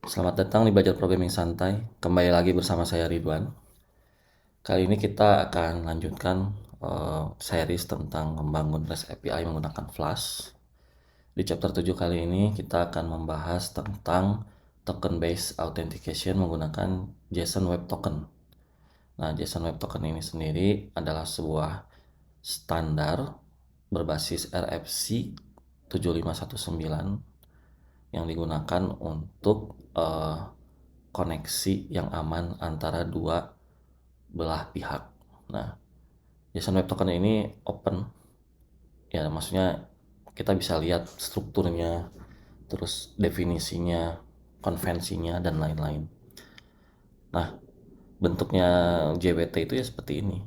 Selamat datang di Belajar Programming Santai. Kembali lagi bersama saya Ridwan. Kali ini kita akan lanjutkan series tentang membangun REST API menggunakan Flask. Di chapter 7 kali ini kita akan membahas tentang token based authentication menggunakan JSON Web Token. Nah, JSON Web Token ini sendiri adalah sebuah standar berbasis RFC 7519 yang digunakan untuk koneksi yang aman antara dua belah pihak. Nah, JSON Web Token ini open, ya maksudnya kita bisa lihat strukturnya, terus definisinya, konvensinya, dan lain-lain. Nah, bentuknya JWT itu ya seperti ini,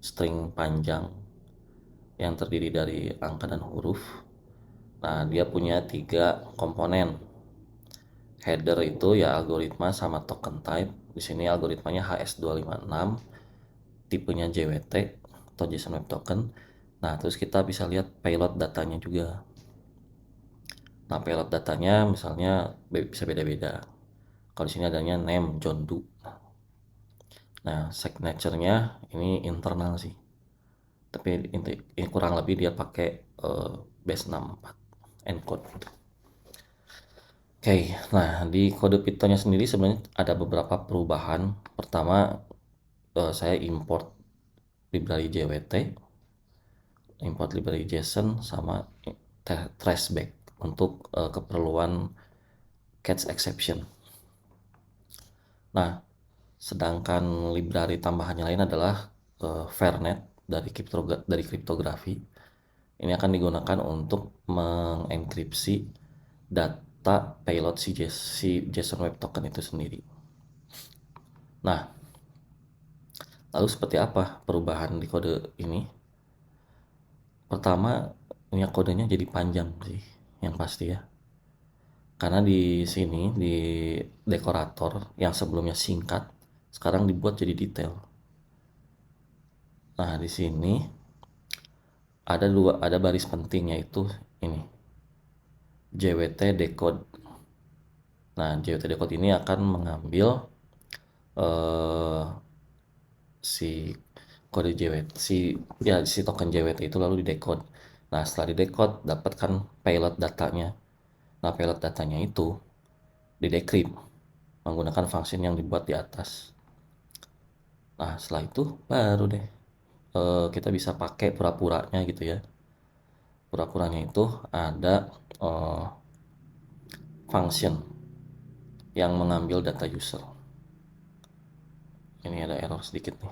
string panjang yang terdiri dari angka dan huruf. Nah, dia punya 3 komponen. Header itu ya algoritma sama token type. Di sini algoritmanya HS256, tipenya JWT atau JSON Web Token. Nah, terus kita bisa lihat payload datanya juga. Nah, payload datanya misalnya bisa beda-beda. Kalau di sini adanya name John Doe. Nah, signature-nya ini internal sih. Tapi ini kurang lebih dia pakai base 64 encode. Oke, nah di kode Python-nya sendiri sebenarnya ada beberapa perubahan. Pertama, saya import library JWT, import library JSON, sama traceback untuk keperluan catch exception. Nah, sedangkan library tambahannya lain adalah Fairnet dari kriptografi. Ini akan digunakan untuk mengenkripsi data payload si JSON Web Token itu sendiri. Nah, lalu seperti apa perubahan di kode ini? Pertama, ini kodenya jadi panjang sih, yang pasti ya. Karena di sini di dekorator yang sebelumnya singkat, sekarang dibuat jadi detail. Nah, di sini ada baris penting, yaitu ini JWT decode. Nah, JWT decode ini akan mengambil eh, si kode JWT, si token JWT itu lalu didecode. Nah, setelah didecode dapatkan payload datanya. Nah, payload datanya itu didecrypt menggunakan function yang dibuat di atas. Nah, setelah itu baru deh kita bisa pakai pura-puranya gitu ya. Pura-puranya itu ada function yang mengambil data user. Ini ada error sedikit nih.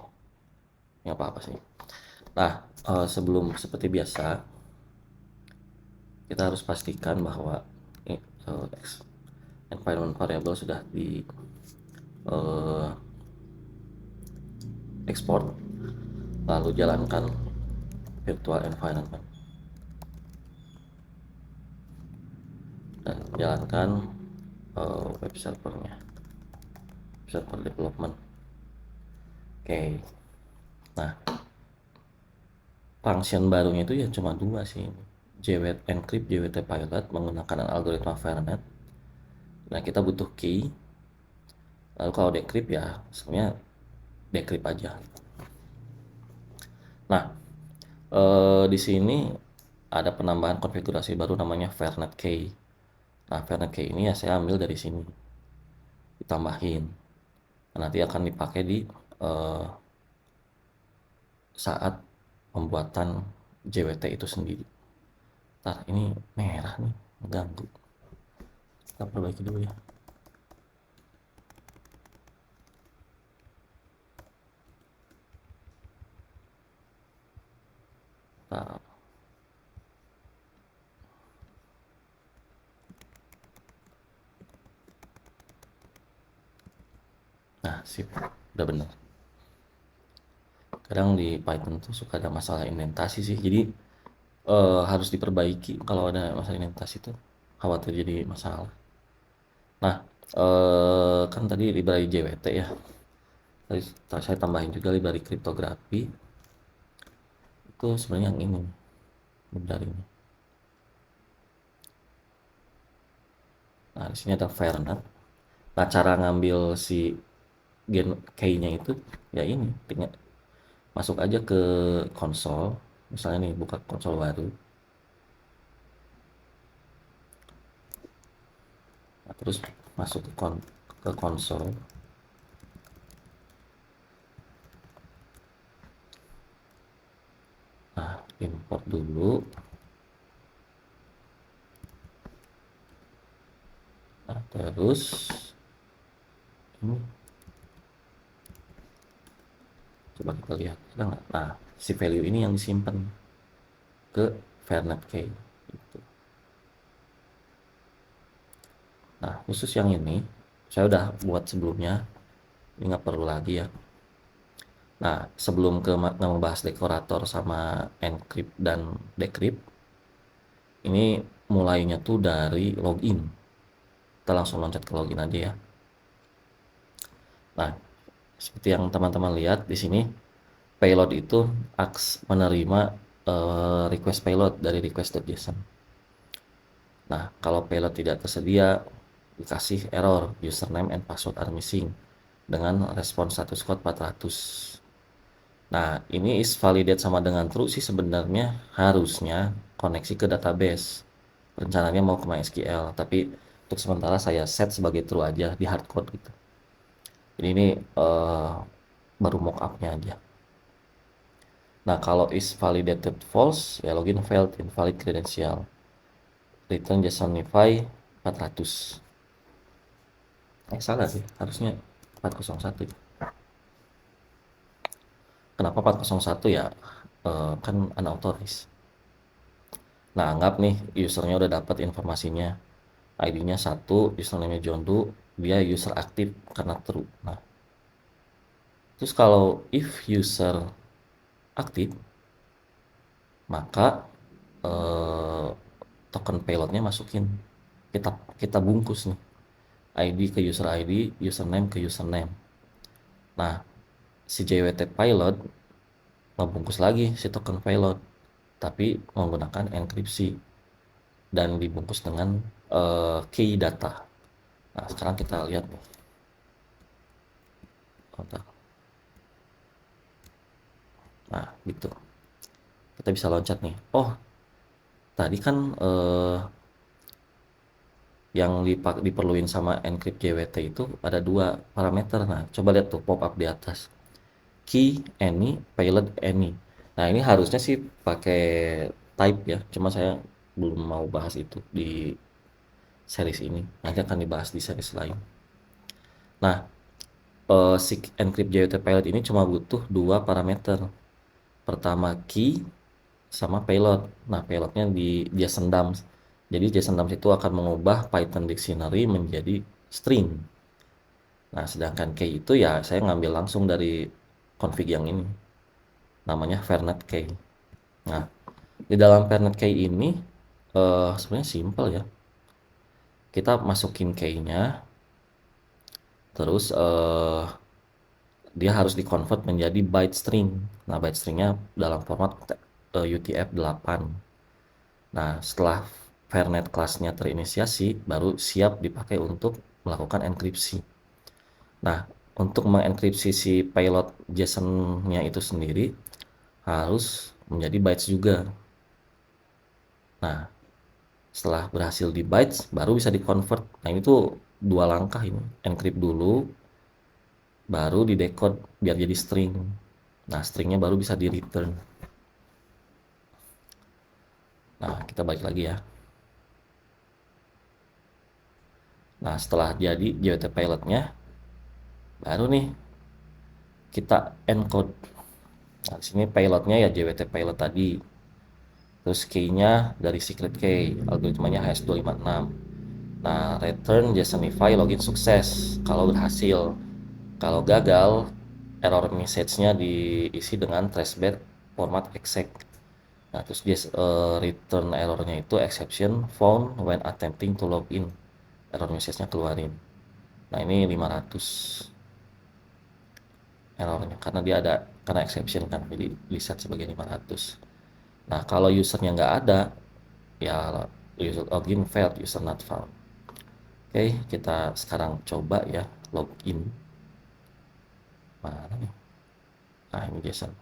Nggak apa-apa sih. Nah, sebelum seperti biasa, kita harus pastikan bahwa environment variable sudah di export, lalu jalankan virtual environment dan jalankan web servernya, server development. Oke. Nah, function barunya itu ya cuma dua sih, JWT encrypt, JWT pilot menggunakan algoritma Fairnet. Nah, kita butuh key, lalu kalau decrypt ya sebenarnya decrypt aja. Nah, di sini ada penambahan konfigurasi baru namanya Fairnet key. Nah, Fairnet key ini ya saya ambil dari sini, ditambahin. Nah, nanti akan dipakai di saat pembuatan JWT itu sendiri. Ntar ini merah nih, mengganggu. Kita perbaiki dulu ya. Ntar. Nah, sip, udah bener. Kadang di Python tuh suka ada masalah indentasi sih, jadi harus diperbaiki kalau ada masalah indentasi tuh, khawatir jadi masalah. Nah, kan tadi library JWT ya, tadi saya tambahin juga library kriptografi. Itu sebenarnya yang ini library ini. Nah, di sini ada Fairnet. Nah, cara ngambil si gen key-nya itu ya ini, tinggal masuk aja ke konsol. Misalnya nih buka konsol baru. Nah, terus masuk ke konsol. Nah, import dulu. Nah, terus ini coba kita lihat. Ada nggak? Nah, si value ini yang disimpan ke Fernet key. Gitu. Nah, khusus yang ini saya udah buat sebelumnya. Ini nggak perlu lagi ya. Nah, sebelum ke ngebahas dekorator sama encrypt dan decrypt, ini mulainya tuh dari login. Kita langsung loncat ke login aja ya. Nah, seperti yang teman-teman lihat di sini, payload itu menerima request payload dari request.json. Nah, kalau payload tidak tersedia, dikasih error username and password are missing dengan respon status code 400. Nah, ini is validate sama dengan true sih sebenarnya, harusnya koneksi ke database. Rencananya mau ke MySQL, tapi untuk sementara saya set sebagai true aja di hardcode gitu. Jadi ini baru mockupnya aja. Nah, kalau is validated false, ya login failed, invalid credential. Return JSONify 400. Salah sih, harusnya 401. Kenapa 401 ya? Kan unauthorized. Nah, anggap nih usernya udah dapat informasinya. ID-nya 1, username-nya John Doe, dia user aktif karena true. Nah, terus kalau if user aktif, maka eh, token payloadnya masukin. Kita bungkus nih. ID ke user ID, username ke username. Nah, si JWT payload membungkus lagi si token payload, tapi menggunakan enkripsi dan dibungkus dengan key data. Nah, sekarang kita lihat nih. Nah, gitu. Kita bisa loncat nih. Oh, tadi kan yang diperluin sama encrypt JWT itu ada dua parameter. Nah, coba lihat tuh pop up di atas. Key any, payload any. Nah, ini harusnya sih pakai type ya. Cuma saya belum mau bahas itu di series ini. Nanti akan dibahas di series lain. Nah, si encrypt JWT payload ini cuma butuh dua parameter. Pertama key sama payload. Nah, payloadnya di JSON dumps. Jadi JSON dumps itu akan mengubah Python dictionary menjadi string. Nah, sedangkan key itu ya saya ngambil langsung dari config yang ini. Namanya Fernet key. Nah, di dalam Fernet key ini sebenarnya simple ya. Kita masukin key-nya, terus dia harus di-convert menjadi byte string. Nah, byte stringnya dalam format UTF-8. Nah, setelah Fernet kelasnya terinisiasi, baru siap dipakai untuk melakukan enkripsi. Nah, untuk mengenkripsi si payload JSON-nya itu sendiri harus menjadi bytes juga. Nah, setelah berhasil di bytes, baru bisa di-convert. Nah, ini tuh dua langkah ini. Encrypt dulu, baru di decode biar jadi string. Nah, stringnya baru bisa di return. Nah, kita balik lagi ya. Nah, setelah jadi JWT pilotnya, baru nih kita encode. Nah, di sini pilotnya ya JWT pilot tadi. Terus key-nya dari secret key, algoritmanya HS256. Nah, return JSONify login sukses kalau berhasil. Kalau gagal, error message-nya diisi dengan traceback format exec. Nah, terus dia return errornya itu exception found when attempting to login. Error message-nya keluarin. Nah, ini 500 errornya karena dia ada karena exception kan, jadi di set sebagai 500. Nah, kalau usernya nggak ada, ya user login failed, user not found. Oke, kita sekarang coba ya login. Mana nih? Nah, ini Jason.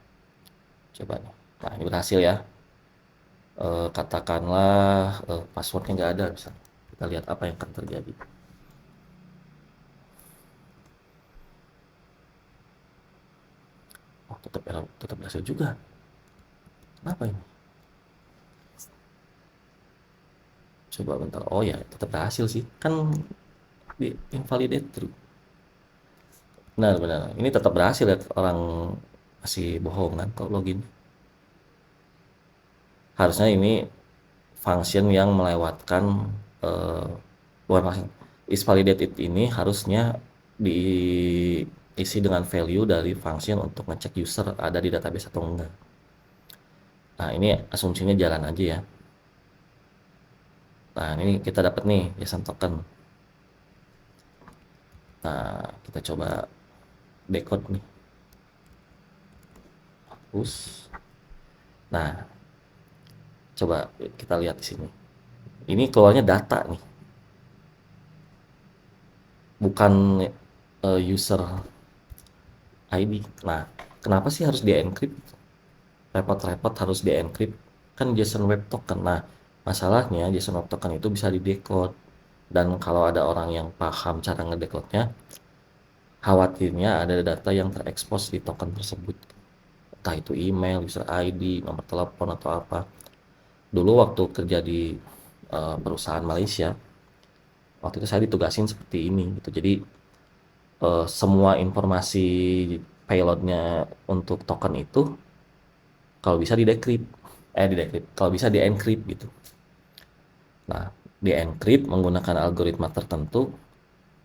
Coba nih. Nah, ini berhasil ya. Katakanlah passwordnya nggak ada misalnya. Kita lihat apa yang akan terjadi. Oh, tetap error, tetap berhasil juga. Kenapa ini? Coba bentar. Oh ya, tetap berhasil sih. Kan di invalidate true. Benar, benar. Ini tetap berhasil ya, orang masih bohong kan kalau login. Harusnya ini function yang melewatkan eh bukan function. Is validated ini harusnya diisi dengan value dari function untuk ngecek user ada di database atau enggak. Nah, ini asumsinya jalan aja ya. Nah, ini kita dapat nih JSON token. Nah, kita coba decode nih. Hapus. Nah, coba kita lihat di sini. Ini keluarnya data nih, bukan user ID. Nah, kenapa sih harus di-encrypt? Repot-repot harus di-encrypt. Kan JSON Web Token. Nah, masalahnya JSON Web Token itu bisa di-decode. Dan kalau ada orang yang paham cara ngedecode-nya, khawatirnya ada data yang terekspos di token tersebut. Entah itu email, user ID, nomor telepon, atau apa. Dulu waktu kerja di perusahaan Malaysia, waktu itu saya ditugasin seperti ini gitu. Jadi semua informasi payloadnya untuk token itu kalau bisa di-decrypt, kalau bisa di-encrypt gitu. Nah, di-encrypt menggunakan algoritma tertentu.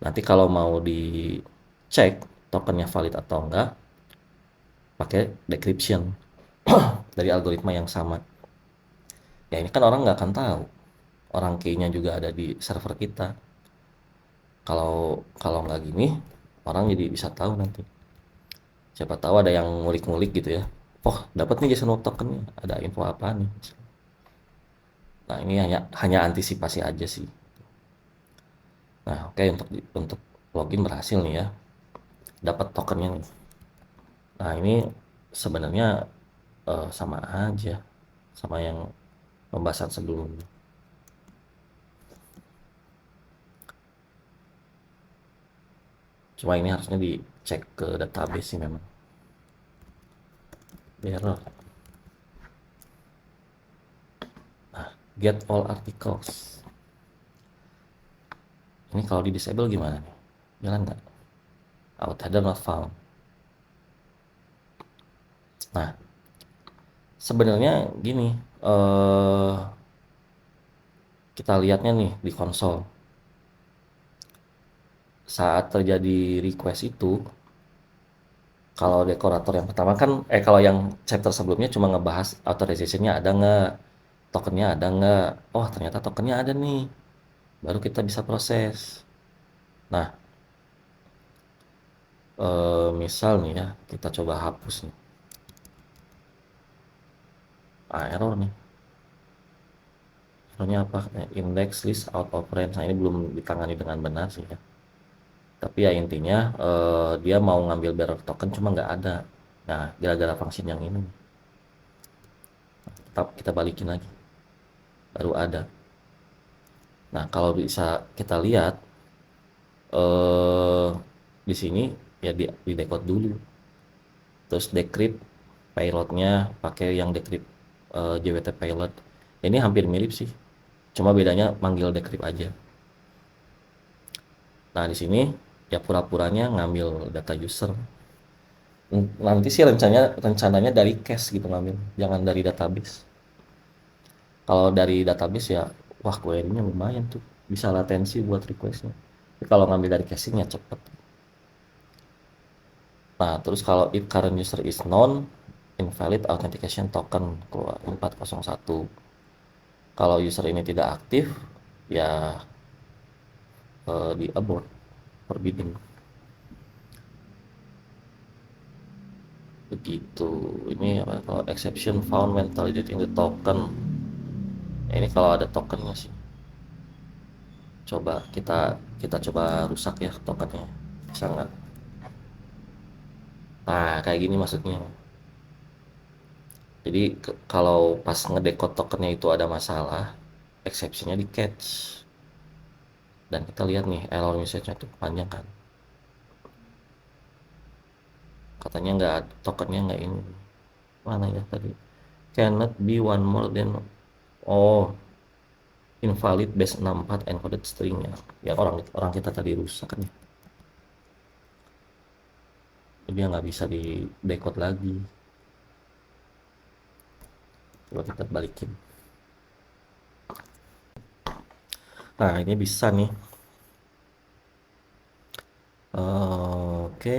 Nanti kalau mau dicek tokennya valid atau enggak, pakai decryption dari algoritma yang sama. Ya ini kan orang nggak akan tahu. Orang key-nya juga ada di server kita. Kalau kalau nggak gini, orang jadi bisa tahu nanti. Siapa tahu ada yang ngulik-ngulik gitu ya. Oh, dapat nih JSON Web Token-nya. Ada info apa nih? Nah, ini hanya antisipasi aja sih. Nah, oke, untuk login berhasil nih ya. Dapat tokennya nih. Nah, ini sebenarnya sama aja sama yang pembahasan sebelumnya. Cuma ini harusnya dicek ke database sih memang. Error. Nah, get all articles. Ini kalau di disable gimana nih? Jalan nggak? Outheader not found. Nah, sebenarnya gini, eh kita lihatnya nih di konsol. Saat terjadi request itu, kalau dekorator yang pertama kan, kalau yang chapter sebelumnya cuma ngebahas authorization-nya ada nggak, tokennya ada nggak. Oh, ternyata tokennya ada nih. Baru kita bisa proses. Nah, misal nih ya, kita coba hapus nih. Error nih. Errornya apa? Index list out of range. Nah, ini belum ditangani dengan benar sih ya. Tapi ya intinya dia mau ngambil bearer token cuma nggak ada. Nah, gara-gara function yang ini. Tetap kita balikin lagi. Baru ada. Nah, kalau bisa kita lihat eh di sini ya di decode dulu. Terus decrypt payloadnya pakai yang decrypt JWT payload. Ini hampir mirip sih. Cuma bedanya manggil decrypt aja. Nah, di sini ya pura-puranya ngambil data user. Nanti sih rencananya dari cache gitu ngambil, jangan dari database. Kalau dari database ya, wah query-nya lumayan tuh, bisa latensi buat request-nya. Tapi kalau ngambil dari caching ya cepet. Nah, terus kalau if current user is known, invalid authentication token keluar 401. Kalau user ini tidak aktif, ya di abort, forbidden. Begitu. Ini apa? Kalau exception found when validating the token. Ini kalau ada tokennya sih. Coba kita coba rusak ya tokennya, bisa nggak? Nah, kayak gini maksudnya. Jadi kalau pas ngedekode tokennya itu ada masalah, exception-nya di catch. Dan kita lihat nih error message-nya itu panjang kan. Katanya nggak, tokennya nggak ini. Mana ya tadi? Cannot be one more than, oh, invalid base 64 encoded string ya. Ya orang orang kita tadi rusak kan ya. Dia nggak bisa di decode lagi. Coba kita balikin. Nah, ini bisa nih. Oke.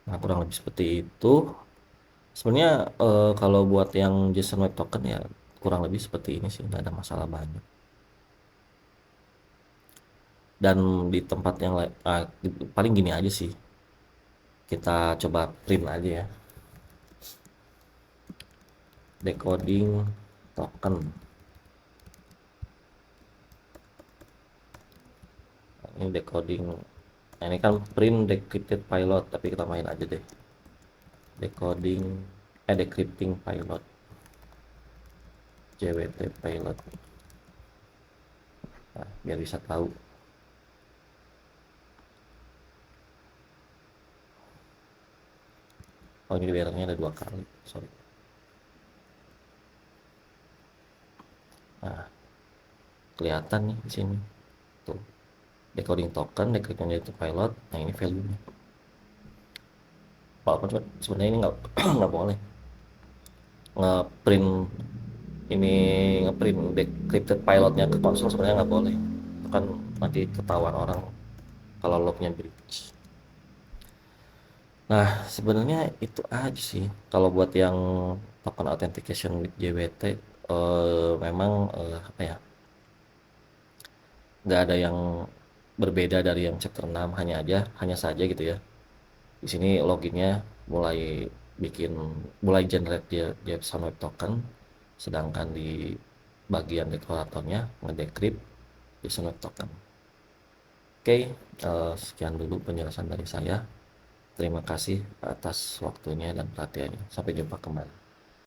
Nah, kurang lebih seperti itu. Sebenarnya kalau buat yang JSON Web Token ya kurang lebih seperti ini sih, nggak ada masalah banyak. Dan di tempat yang lain, paling gini aja sih. Kita coba print aja ya. Decoding token. Ini decoding. Nah, ini kan print decrypted pilot, tapi kita main aja deh. Decoding, decrypting pilot. JWT pilot. Nah, biar bisa tahu. Oh, ini errornya ada 2 kali. Sorry. Nah, kelihatan nih di sini. Tuh. Decoding token, decrypting itu pilot. Nah, ini value-nya. Walaupun sebenarnya ini nggak nggak boleh ngeprint ini ngeprint decrypted pilotnya ke konsol, sebenarnya nggak boleh. Itu kan nanti ketahuan orang kalau lognya breach. Nah, sebenarnya itu aja sih. Kalau buat yang token authentication with JWT, memang apa ya? Nggak ada yang berbeda dari yang chapter 6, hanya saja gitu ya. Di sini loginnya mulai mulai generate dia JSON Web Token, sedangkan di bagian dekoratornya ngedecrypt JSON Web Token. Oke, sekian dulu penjelasan dari saya. Terima kasih atas waktunya dan perhatiannya. Sampai jumpa kembali.